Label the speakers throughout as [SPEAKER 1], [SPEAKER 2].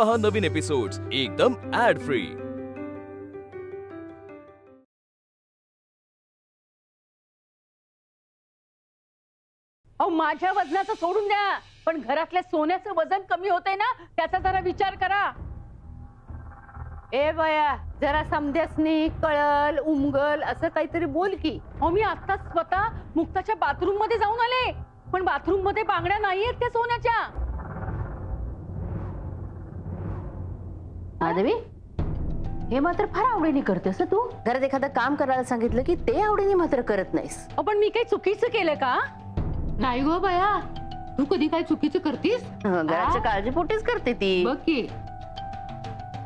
[SPEAKER 1] पहा नवीन एपिसोड्स एकदम add free.
[SPEAKER 2] माझ्या वजनाचं सोडून द्या, पण घरातल्या सोन्याचं वजन कमी होतंय ना, त्याचा जरा विचार करा। ए बया, जरा समध्यासनी कळल उमगल असं काहीतरी बोल की। मी आता स्वतः मुक्ताच्या बाथरूम मध्ये जाऊन आले, पण बाथरूम मध्ये बांगड्या नाहीयेत त्या सोन्याच्या।
[SPEAKER 3] माधवी, हे मात्र फार आवडीने करतेस तू। घरात एखादं काम करायला सांगितलं की ते आवडीने मात्र करत नाहीस।
[SPEAKER 2] पण मी काही चुकीचं केलं का?
[SPEAKER 4] नाही गो बया, तू कधी काय चुकीचं करतीस?
[SPEAKER 3] घराच्या काळजीपोटीच करते ती।
[SPEAKER 4] बघ की,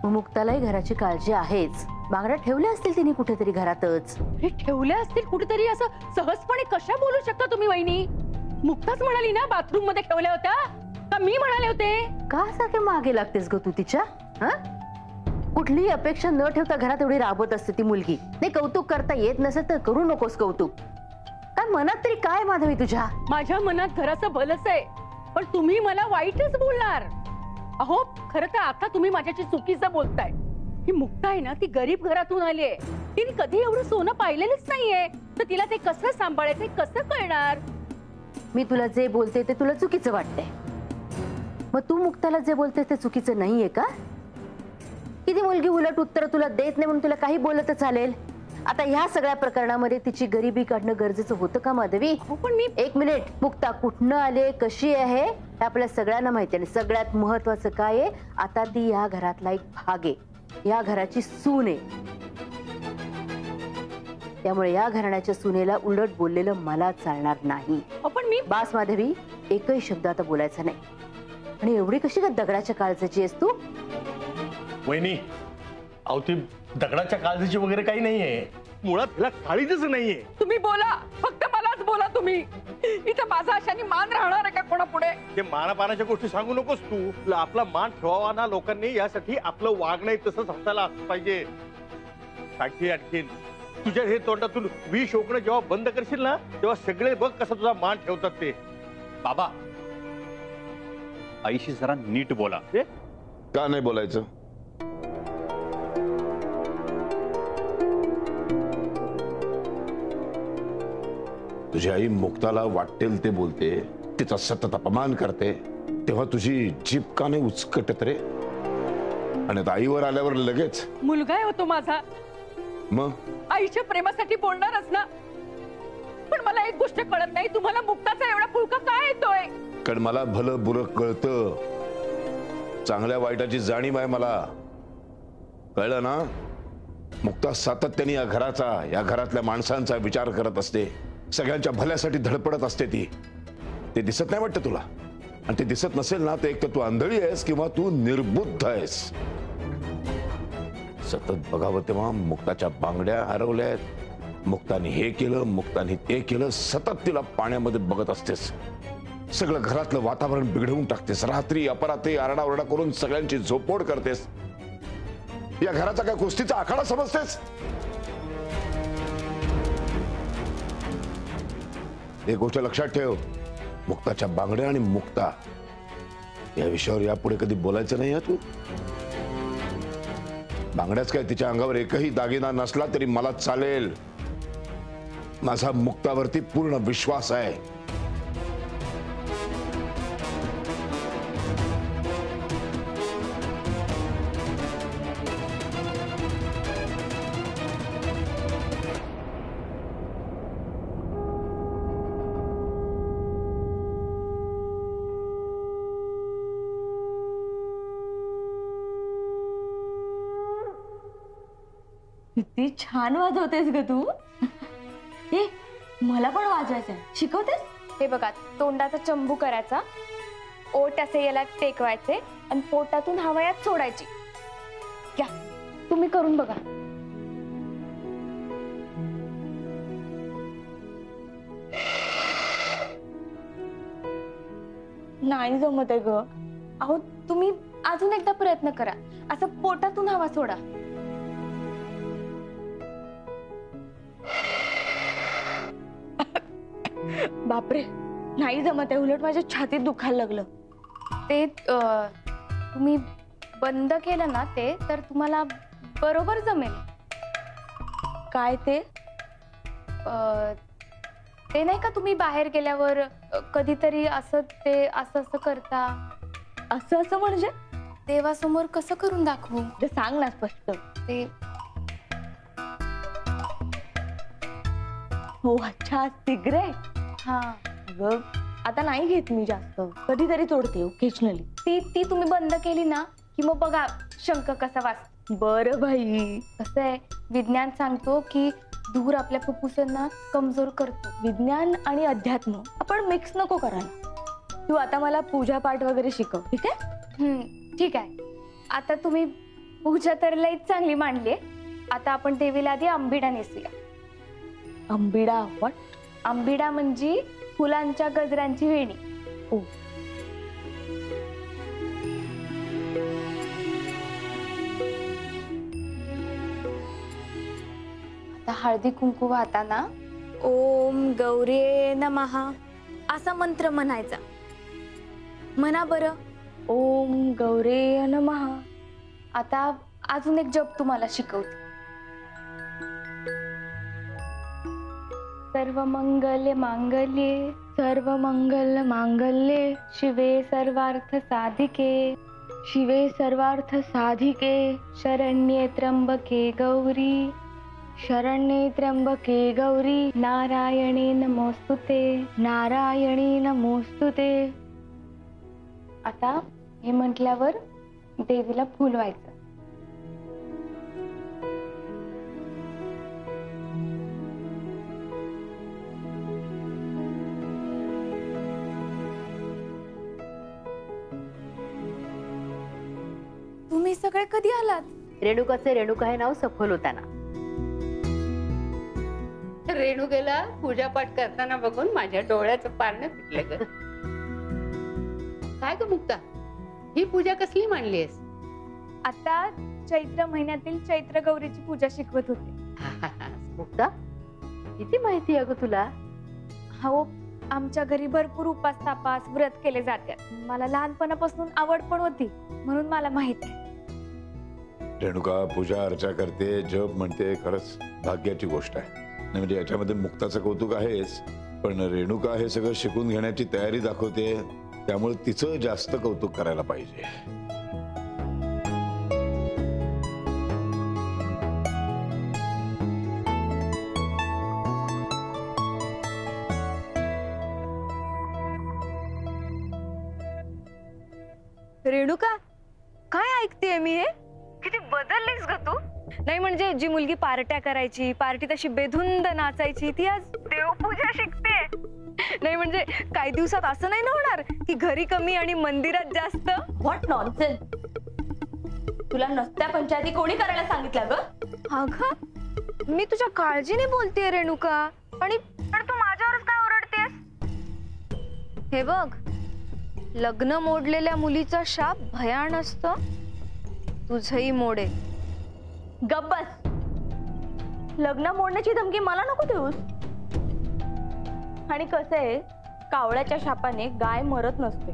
[SPEAKER 3] मुक्तालाही घराची काळजी आहेच। बांगड्या ठेवल्या असतील तिने कुठेतरी घरातच।
[SPEAKER 2] हे ठेवल्या असतील कुठेतरी असं सहजपणे कशा बोलू शकता तुम्ही वहिनी? मुक्ताच म्हणाली ना बाथरूम मध्ये ठेवल्या होत्या, का मी म्हणाले होते?
[SPEAKER 3] का सारखे मागे लागतेस ग तू तिच्या? कुठलीही अपेक्षा न ठेवता घरात एवढी राबवत असते ती मुलगी। नाही, कौतुक करता येत नसेल तर करू नकोस कौतुक। काय मनात तरी काय माधवी तुझ्या?
[SPEAKER 2] माझ्या मनात घराचं भलंच आहे, पण तुम्ही मला वाईटच बोलणार। अहो खरं तर आता तुम्ही माझ्याशी चुकीचं बोलताय। ही मुक्ता आहे ना, ती गरीब घरातून आली आहे। तिने कधी एवढं सोनं पाहिलेलंच नाहीये, तर तिला ते कसं सांभाळायचं कसं कळणार?
[SPEAKER 3] मी तुला जे बोलते ते तुला चुकीचं वाटतंय, मग तू मुक्ताला जे बोलते ते चुकीचं नाहीये का? किती मुलगी उलट उत्तर तुला देत नाही म्हणून तुला काही बोलत चालेल? आता ह्या सगळ्या प्रकरणामध्ये तिची गरिबी काढणं गरजेचं होतं का माधवी?
[SPEAKER 2] पण मी
[SPEAKER 3] एक मिनिट, मुक्ता कुठनं आले, कशी आहे हे आपल्या सगळ्यांना माहिती आहे। सगळ्यात महत्वाचं काय आहे, आता ती या घरातला एक भाग आहे, या घराची सून आहे। त्यामुळे या घराण्याच्या सुनेला उलट बोललेलं मला चालणार नाही।
[SPEAKER 2] पण मी
[SPEAKER 3] बास माधवी, एकही शब्द आता बोलायचा नाही। आणि एवढी कशी का दगडाच्या काळजाची आहेस तू?
[SPEAKER 5] वहिनी, अहो ती दगडाच्या काळजीची वगैरे काही नाहीये, मुळात तिला काळीजच नाहीये।
[SPEAKER 2] तुम्ही बोला, फक्त मलाच बोला तुम्ही। इथं माझा अशाने मान राहणार आहे का कोणापुढे?
[SPEAKER 5] ते मानापानाच्या गोष्टी सांगू नकोस तू। आपला मान ठेवावा ना लोकांनी, यासाठी आपलं वागणं तसंच हाताला असलं पाहिजे। आणखीन तुझ्या हे तोंडातून विष ओकणं जेव्हा बंद करशील ना, तेव्हा सगळे बघ कसा तुझा मान ठेवतात ते।
[SPEAKER 6] बाबा, आईशी जरा नीट बोला।
[SPEAKER 7] का नाही बोलायचं? तुझी आई मुक्ताला वाटेल ते बोलते, तिचा सतत अपमान करते, तेव्हा तुझी जीभ का नाही उचकटत रे? आणि आता आईवर आल्यावर लगेच
[SPEAKER 2] मुलगा आहे होतो माझा,
[SPEAKER 7] मग
[SPEAKER 2] आईच्या प्रेमासाठी बोलणारच ना। पण मला एक गोष्ट कळत नाही, तुम्हाला मुक्ताचा एवढा पुळका काय येतोय?
[SPEAKER 7] कारण मला भलं बुरं कळतं, चांगल्या वाईटाची जाणीव आहे मला, कळलं ना? मुक्ता सातत्याने या घराचा, या घरातल्या माणसांचा विचार करत असते, सगळ्यांच्या भल्यासाठी धडपडत असते ती। ते दिसत नाही वाटतं तुला? आणि ते दिसत नसेल ना, तर एक तर तू आंधळी आहेस किंवा तू निर्बुद्ध आहेस। सतत बघावं तेव्हा मुक्ताच्या बांगड्या हरवल्यात, मुक्ताने हे केलं, मुक्ताने ते केलं, सतत तिला पाण्यामध्ये बघत असतेस, सगळं घरातलं वातावरण बिघडवून टाकतेस, रात्री अपरात्री आरडाओरडा करून सगळ्यांची झोपमोड करतेस। या घराचा काय कुस्तीचा आखाडा समजतेस? एक गोष्ट लक्षात ठेव, मुक्ताच्या बांगड्या आणि मुक्ता या विषयावर यापुढे कधी बोलायचं नाही तू। बांगड्याच काय, तिच्या अंगावर एकही दागिना नसला तरी मला चालेल, माझा मुक्तावरती पूर्ण विश्वास आहे।
[SPEAKER 8] किती छान वाजवतेस ग तू। ए, मला पण वाजवायचंय, शिकवतेस?
[SPEAKER 9] हे बघा, तोंडाचा चंबू करायचा, ओठ असे याला टेकवायचे आणि पोटातून हवा यात सोडायची। या, तुम्ही करून बघा। नाही जमत आहे ग। अहो तुम्ही अजून एकदा प्रयत्न करा, असं पोटातून हवा सोडा। बापरे, नाही जमत आहे, उलट माझ्या छातीत दुखायला लागलं। ते तुम्ही बंद केलं ना ते तर तुम्हाला बरोबर जमेल.
[SPEAKER 8] काय ते?
[SPEAKER 9] ते नाही का तुम्ही बाहेर गेल्यावर कधीतरी असं ते असं असं करता.
[SPEAKER 8] असं असं म्हणजे?
[SPEAKER 9] देवासमोर कसं करून दाखवू?
[SPEAKER 8] ते सांग ना स्पष्ट.
[SPEAKER 9] ते
[SPEAKER 8] हो अच्छा सिगरेट.
[SPEAKER 9] हा
[SPEAKER 8] अगं आता नाही घेत मी जास्त, कधीतरी तोडते ओकेजनली.
[SPEAKER 9] ती तुम्ही बंद केली ना की मग बघा शंख कसा वाचतो.
[SPEAKER 8] बरं बाई.
[SPEAKER 9] कसं आहे विज्ञान सांगतो की धूर आपल्या फुफ्फुसांना कमजोर करतो.
[SPEAKER 8] विज्ञान आणि अध्यात्म आपण मिक्स नको करायला. तू आता मला पूजा पाठ वगैरे शिकव, ठीक आहे?
[SPEAKER 9] ठीक आहे. आता तुम्ही पूजा तर लईच चांगली मांडली. आता आपण देवीला आधी आंबिडा नेसूया.
[SPEAKER 8] आंबिडा? व्हॉट?
[SPEAKER 9] आंबिडा म्हणजे फुलांच्या गजरांची वेणी.
[SPEAKER 8] ओ
[SPEAKER 9] आता हळदी कुंकू वाहताना ओम गौरे नमः असा मंत्र म्हणायचा. म्हणा बरं.
[SPEAKER 8] ओम गौरे नमः.
[SPEAKER 9] आता अजून एक जप तुम्हाला शिकवते. सर्व मंगल मांगल्ये
[SPEAKER 8] सर्व मंगल मांगल्ये
[SPEAKER 9] शिवे सर्वार्थ साधिके
[SPEAKER 8] शिवे सर्वार्थ साधिके
[SPEAKER 9] शरण्ये त्र्यंबके गौरी
[SPEAKER 8] शरण्ये त्र्यंबके गौरी
[SPEAKER 9] नारायणे नमोस्तुते
[SPEAKER 8] नारायणी नमोस्तुते.
[SPEAKER 9] आता हे म्हटल्यावर देवीला फुल व्हायचं. तुम्ही सगळे कधी आलात?
[SPEAKER 2] रेणुकाचे रेणुका हे नाव सफल होताना. रेणुकेला पूजापाठ करताना बघून माझ्या डोळ्याचं पारणं फिटलं ग. काय ग मुक्ता, ही पूजा कसली मांडलीस?
[SPEAKER 9] आता चैत्र महिन्यातील चैत्र गौरीची पूजा शिकवत होते.
[SPEAKER 2] मुक्ता, किती माहिती आहे ग तुला?
[SPEAKER 9] हो, आमच्या घरी भरपूर उपास तापास व्रत केले जातात. मला लहानपणापासून आवड पण होती म्हणून मला माहित आहे.
[SPEAKER 7] रेणुका पूजा अर्चा करते, जप म्हणते, खरंच भाग्याची गोष्ट आहे. नाही म्हणजे याच्यामध्ये मुक्ताचं कौतुक आहेच, पण रेणुका हे सगळं शिकून घेण्याची तयारी दाखवते, त्यामुळे तिचं जास्त कौतुक करायला पाहिजे.
[SPEAKER 8] रेणुका, काय ऐकतेय मी? हे किती बदललीस ग तू. नाही म्हणजे जी मुलगी पार्ट्या करायची, पार्टीत अशी बेधुंद नाचायची, ती आज देवपूजा शिकते. नाही म्हणजे काही दिवसात असं नाही ना होणार की घरी कमी आणि मंदिरात जास्त. What nonsense. तुला नसत्या पंचायती कोणी करायला सांगितलं ग? अगं मी तुझ्या काळजीने बोलतेय रेणुका, आणि तू माझ्यावरच काय ओरडतेस? हे बघ, लग्न मोडलेल्या मुलीचा शाप भयान असतो. तुझही मोडे. गब्बस. लग्न मोडण्याची धमकी मला नको देऊस. आणि कसं आहे, कावळ्याच्या शापाने गाय मरत नसते,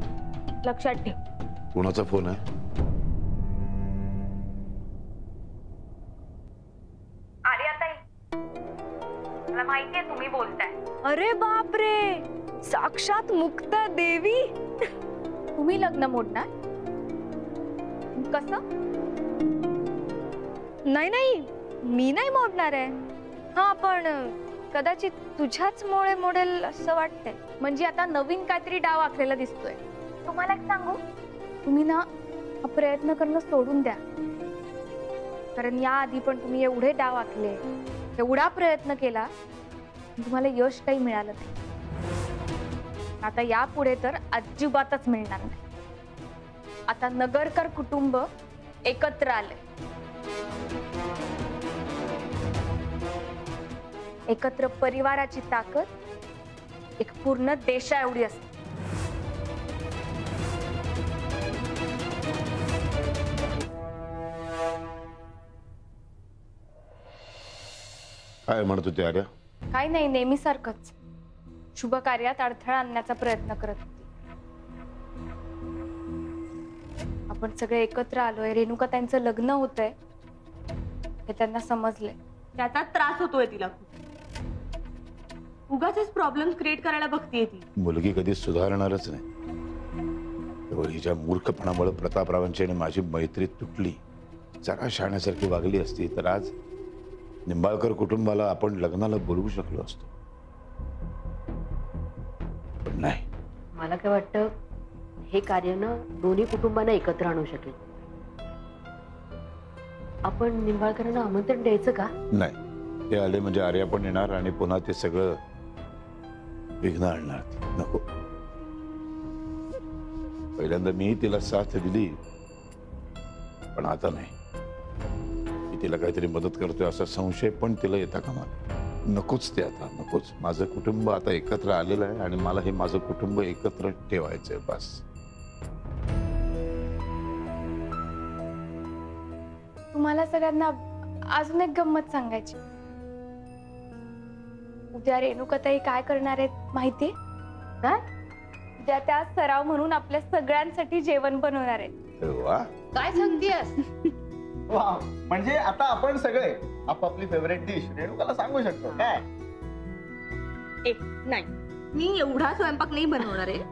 [SPEAKER 8] लक्षात ठेव.
[SPEAKER 7] कोणाचा फोन आहे?
[SPEAKER 8] आर्याताई, मला माहितीये तुम्ही बोलताय. अरे बापरे, साक्षात मुक्ता देवी.
[SPEAKER 9] तुम्ही लग्न मोडणार? कसं?
[SPEAKER 8] नाही नाही, मी नाही मोडणार आहे. हा पण कदाचित तुझ्याच मुळे मोडेल असं वाटतंय.
[SPEAKER 9] म्हणजे आता नवीन काहीतरी डाव आखलेला दिसतोय. तुम्हाला एक सांगू, तुम्ही ना हा प्रयत्न करणं सोडून द्या. कारण या आधी पण तुम्ही एवढे डाव आखले, एवढा प्रयत्न केला, तुम्हाला यश काही मिळालं नाही. आता यापुढे तर अजिबातच मिळणार नाही. आता नगरकर कुटुंब एकत्र आले. एकत्र परिवाराची ताकद एक पूर्ण देशा एवढी असते.
[SPEAKER 7] काय म्हणत होते आर्या?
[SPEAKER 9] काही नाही, नेहमीसारखंच शुभ कार्यात अडथळा आणण्याचा प्रयत्न करत होती. आपण सगळे एकत्र आलोय, रेणुका त्यांचं लग्न होतंय हे त्यांना समजलंय.
[SPEAKER 10] त्याचा त्रास होतोय तिला खूप. उगाचच प्रॉब्लेम क्रिएट करायला बघतीये ती.
[SPEAKER 7] मुलगी कधी सुधारणारच नाही. केवळ हिच्या मूर्खपणामुळे प्रतापरावांची आणि माझी मैत्री तुटली. जरा शहाण्यासारखी वागली असती तर आज निंबाळकर कुटुंबाला आपण लग्नाला बोलवू शकलो असतो. पण नाही.
[SPEAKER 3] मला काय वाटतं हे कार्य ना दोन्ही कुटुंबांना एकत्र आणू शकेल. आपण निंबाळकरांना आमंत्रण द्यायचं का?
[SPEAKER 7] नाही, ते आले म्हणजे आर्या पण येणार आणि पुन्हा ते सगळं विघ्न आणणार. नको. पहिल्यांदा मी तिला साथ दिली पण आता नाही. मी तिला काहीतरी मदत करतोय असा संशय पण तिला येता कामा नकोच. ते आता नकोच. माझं कुटुंब आता एकत्र आलेलं आहे आणि मला हे माझं कुटुंब एकत्र ठेवायचंय बस.
[SPEAKER 9] तुम्हाला सगळ्यांना अजून एक गंमत सांगायची. उद्या रेणुकाताई काय करणार आहेत माहितीये?
[SPEAKER 3] काय?
[SPEAKER 9] उद्या त्या सराव म्हणून आपल्या सगळ्यांसाठी जेवण बनवणार आहेत.
[SPEAKER 7] वा,
[SPEAKER 2] काय सांगतेस?
[SPEAKER 11] वा, म्हणजे आता आपण सगळे आपापली फेवरेट डिश रेणुकाला सांगू शकतो काय?
[SPEAKER 10] नाही, मी एवढा स्वयंपाक नाही बनवणार आहे.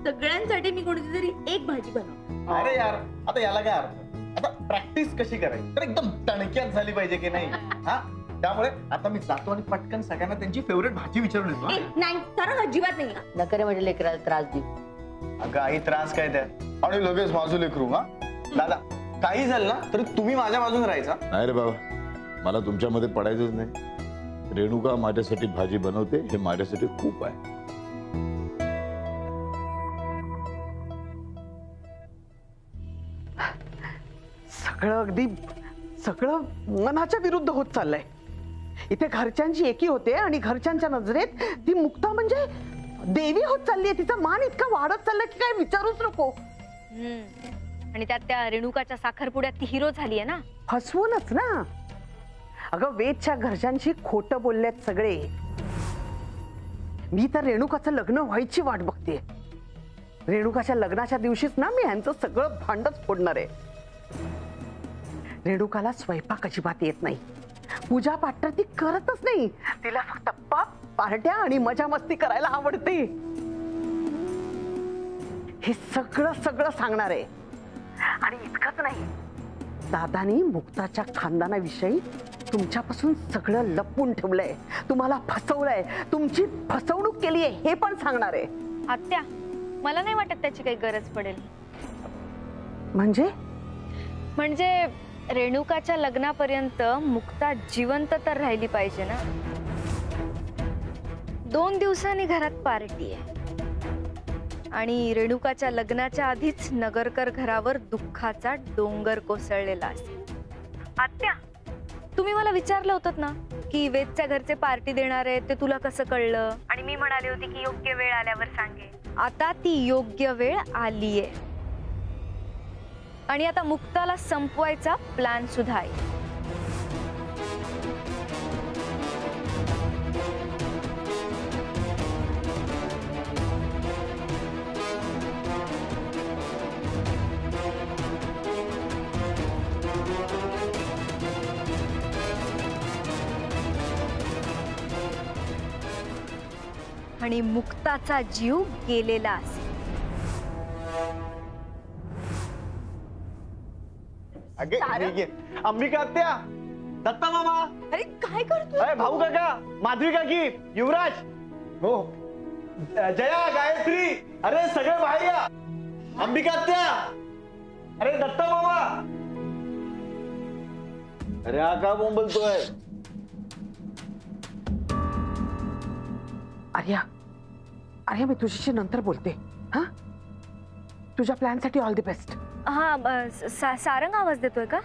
[SPEAKER 10] सगळ्यांसाठी मी कोणती तरी एक भाजी बनवणार.
[SPEAKER 11] अरे यार, आता याला काय अर्थ? आता प्रॅक्टिस कशी करायची तर एकदम तणक्यात झाली पाहिजे की नाही? हा, त्यामुळे आता मी जातो आणि पटकन सगळ्यांना त्यांची फेवरेट भाजी विचारून येतो.
[SPEAKER 10] नाही, कारण अजिबात नाही.
[SPEAKER 3] नकरे म्हणजे लेकराला त्रास देऊ.
[SPEAKER 11] अगं आई, त्रास काय त्या आणि लगेच माझं लेकरू. हा दादा, काही झालं ना तरी तुम्ही माझ्या बाजूने राहायचा.
[SPEAKER 7] नाही रे बाबा, मला तुमच्यामध्ये पडायचंच नाही. रेणुका माझ्यासाठी भाजी बनवते हे माझ्यासाठी खूप आहे.
[SPEAKER 12] सगळं मनाच्या विरुद्ध होत चाललंय. इथे घरच्यांची एकी होते आणि घरच्यांच्या नजरेत ती मुक्ता म्हणजे देवी होत चालली आहे. तिचा मान इतका वाढत चाललाय की काय विचारूच नको.
[SPEAKER 8] आणि त्यात त्या रेणुकाच्या साखरपुड्यात ती हिरो झालीये ना.
[SPEAKER 12] फसवूनच ना. अगं वेदच्या घरच्यांशी खोटं बोलल्यात सगळे. मी तर रेणुकाचं लग्न व्हायची वाट बघते. रेणुकाच्या लग्नाच्या दिवशीच ना मी यांचं सगळं भांडच फोडणार आहे. रेणुकाला स्वयंपाक अजिबात येत नाही. पूजा पाठ तर ती करतच नाही. तिला फक्त पार्ट्या आणि मजा मस्ती करायला आवडते. हे सगळं सगळं सांगणार आहे. आणि इतकंच नाही, दादानी मुक्ताच्या खानदानाविषयी तुमच्यापासून सगळं लपवून ठेवलंय. तुम्हाला फसवलंय, तुमची फसवणूक केली आहे हे पण सांगणार आहे.
[SPEAKER 8] आत्या, मला नाही वाटत त्याची काही गरज पडेल. म्हणजे रेणुकाच्या लग्नापर्यंत मुक्ता जिवंत तर राहिली पाहिजे ना. 2 दिवसांनी घरात पार्टी आहे आणि रेणुकाच्या लग्नाच्या आधीच नगरकर घरावर दुःखाचा डोंगर कोसळलेला असेल. आत्या, तुम्ही मला विचारलं होतं ना की वेदच्या घरचे पार्टी देणार आहेत, ते तुला कसं कळलं? आणि मी म्हणाले होते की योग्य वेळ आल्यावर सांगेन. आता ती योग्य वेळ आलीये आणि आता मुक्ताला संपवायचा प्लॅन सुद्धा आहे. आणि मुक्ताचा जीव गेलेला असेल.
[SPEAKER 11] अंबिका आत्या, दत्ता मामा,
[SPEAKER 10] अरे काय करतोय?
[SPEAKER 11] भाऊ काका, माधवी काकी, युवराज, हो, जया, गायत्री, अरे सगळे बाहेर या. अंबिका आत्या, अरे दत्ता मामा, अरे हा का बोंबलतोय?
[SPEAKER 12] आर्या मी तुझ्याशी नंतर बोलते. हा, तुझ्या प्लॅन साठी ऑल द बेस्ट.
[SPEAKER 8] हा, सारंग आवाज देतोय का?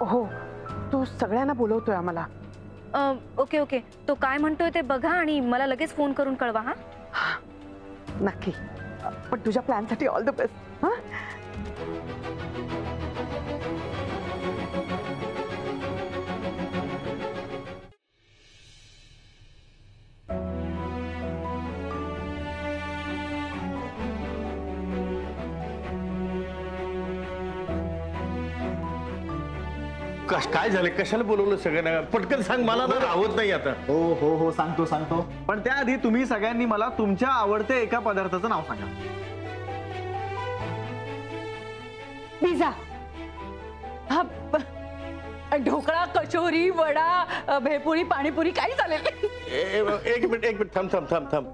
[SPEAKER 12] हो, तो सगळ्यांना बोलवतोय आम्हाला.
[SPEAKER 8] ओके ओके, तो काय म्हणतोय ते बघा आणि मला लगेच फोन करून कळवा. हा,
[SPEAKER 12] नक्की. पण तुझ्या प्लॅन साठी ऑल द बेस्ट. हा,
[SPEAKER 5] काय झालं? कशाला बोलवलं सगळ्यांना? पटकन सांग, मला ना आवडत नाही आता.
[SPEAKER 11] हो हो हो, सांगतो. पण त्याआधी तुम्ही सगळ्यांनी मला तुमच्या आवडत्या एका पदार्थाचं नाव सांगा.
[SPEAKER 2] पिझ्झा, ढोकळा, कचोरी, वडा, भेळपुरी, पाणीपुरी, काही चालेल.
[SPEAKER 5] एक मिनिट थांब.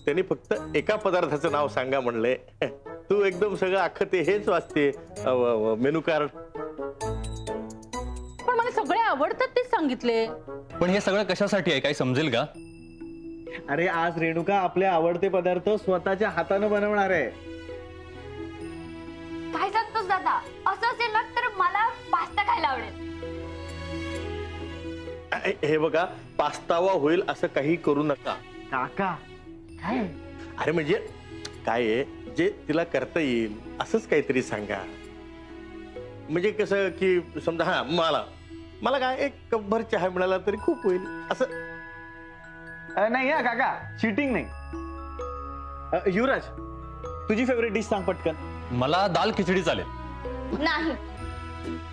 [SPEAKER 5] त्यांनी फक्त एका पदार्थाचं नाव सांगा म्हणलंय. तू एकदम सगळं अख्खं ते हेच वाचते, मेनू कार्ड.
[SPEAKER 2] पण मला सगळे आवडतात तेच सांगितले.
[SPEAKER 6] पण हे सगळं कशासाठी आहे, काही समजेल का?
[SPEAKER 11] अरे आज रेणुका आपले आवडते पदार्थ स्वतःच्या हातानं बनवणार आहे.
[SPEAKER 9] काय सांगतोस दादा? असं असेल ना तर मला पास्ता खायला आवडेल.
[SPEAKER 5] हे बघा, पास्तावा होईल असं काही करू नका.
[SPEAKER 11] काका काय?
[SPEAKER 5] अरे म्हणजे काय आहे, जे तिला करता येईल असंच काहीतरी सांगा. म्हणजे कसं की समजा, हा मला काय एक कपभर चहा मिळाला तरी खूप होईल असं.
[SPEAKER 11] नाही हा काका, चिटिंग नाही. युवराज, तुझी फेवरेट डिश सांग पटकन.
[SPEAKER 6] मला दाल खिचडी चालेल.
[SPEAKER 10] नाही,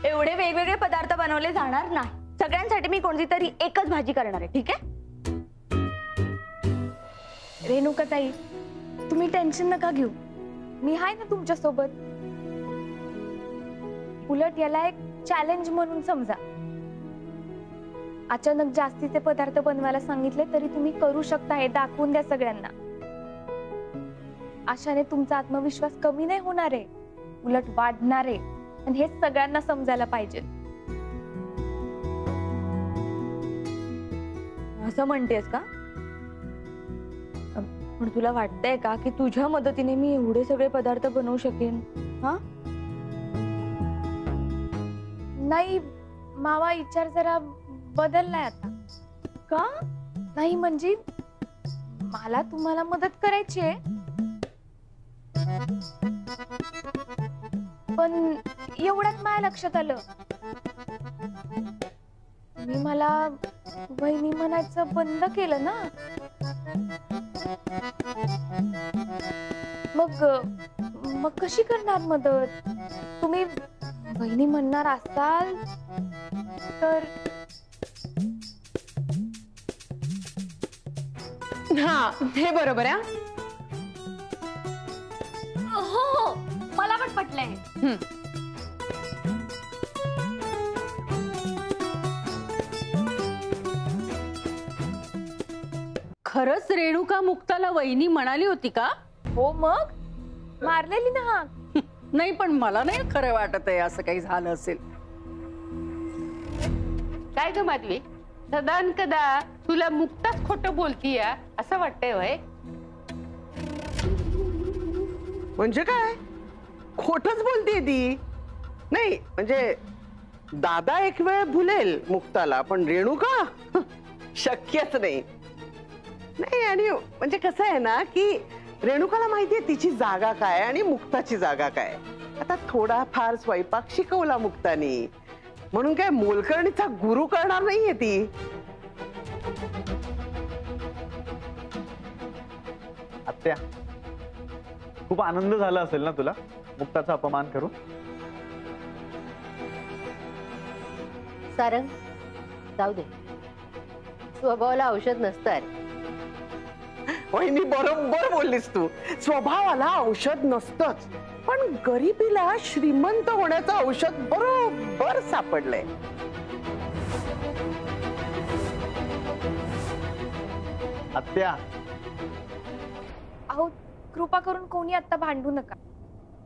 [SPEAKER 10] एवढे वेगवेगळे पदार्थ बनवले जाणार नाही. सगळ्यांसाठी मी कोणती तरी एकच भाजी करणार आहे, ठीक आहे?
[SPEAKER 9] रेणुकाताई, तुम्ही टेन्शन नका घेऊ, मी आहे ना तुमच्या सोबत. उलट याला एक चॅलेंज म्हणून समजा. अचानक जास्तीचे पदार्थ बनवायला सांगितले तरी तुम्ही करू शकता, हे दाखवून द्या सगळ्यांना. अशाने तुमचा आत्मविश्वास कमी नाही होणार आहे, उलट वाढणार आहे. आणि हे सगळ्यांना समजायला पाहिजे.
[SPEAKER 8] असं म्हणतेस का? पण तुला वाटतंय का की तुझ्या मदतीने मी एवढे सगळे पदार्थ बनवू शकेन? हा,
[SPEAKER 9] नाही मावा, विचार जरा बदललाय आता.
[SPEAKER 8] का?
[SPEAKER 9] नाही म्हणजे मला तुम्हाला मदत करायची आहे, पण एवढ्यात माझ्या लक्षात आलं तुम्ही मला वहिनी म्हणायचं बंद केलं ना. मग कशी करणार मदत? तुम्ही वहिनी म्हणणार असाल तर.
[SPEAKER 2] हा, हे बरोबर आहे.
[SPEAKER 9] हो, मला पण पटलंय.
[SPEAKER 2] खरंच रेणुका मुक्ताला वहिनी म्हणाली होती का?
[SPEAKER 9] हो, मग मारलेली ना हाक.
[SPEAKER 2] नाही, पण मला नाही खरं वाटत आहे असं काही झालं असेल. काय ग माधवी, सदान कदा तुला मुक्ताच खोटं बोलतीय असं वाटतंय वय?
[SPEAKER 12] म्हणजे काय खोटच बोलते ती? नाही म्हणजे दादा एक वेळ भुलेल मुक्ताला, पण रेणुका शक्यच नाही. नाही, आणि म्हणजे कसं आहे ना की रेणुकाला माहितीये तिची जागा काय आणि मुक्ताची जागा काय. आता थोडाफार स्वयंपाक शिकवला मुक्तानी म्हणून काय मोलकरणीचा गुरु करणार नाहीये ती.
[SPEAKER 11] आत्या, खूप आनंद झाला असेल ना तुला मुक्ताचा अपमान करून?
[SPEAKER 3] सारंग, जाऊ दे, स्वभावाला औषध नसतं.
[SPEAKER 12] वहिनी बरोबर बोललीस तू, स्वभावाला औषध नसतंच, पण गरिबीला श्रीमंत होण्याचं औषध बरोबर सापडलंय.
[SPEAKER 11] आत्या,
[SPEAKER 9] अहो कृपा करून कोणी आता भांडू नका.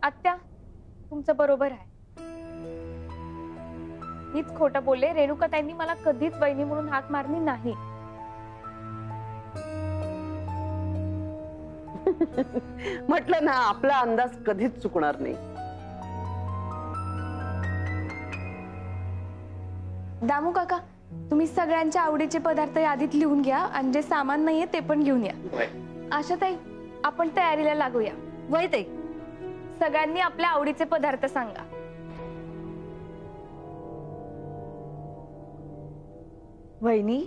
[SPEAKER 9] आत्या, तुमचं बरोबर आहे, मीच खोटं बोलले. रेणुकाताईंनी मला कधीच वहिनी म्हणून हाक मारली नाही.
[SPEAKER 12] म्हटलं ना, आपला अंदाज कधीच चुकणार नाही.
[SPEAKER 9] दामू काका, तुम्ही सगळ्यांच्या आवडीचे पदार्थ यादीत लिहून घ्या आणि जे सामान नाहीये ते पण घेऊन या. आशाताई, आपण तयारीला लागूया.
[SPEAKER 8] वय ते
[SPEAKER 9] सगळ्यांनी आपल्या आवडीचे पदार्थ सांगा.
[SPEAKER 8] वहिनी,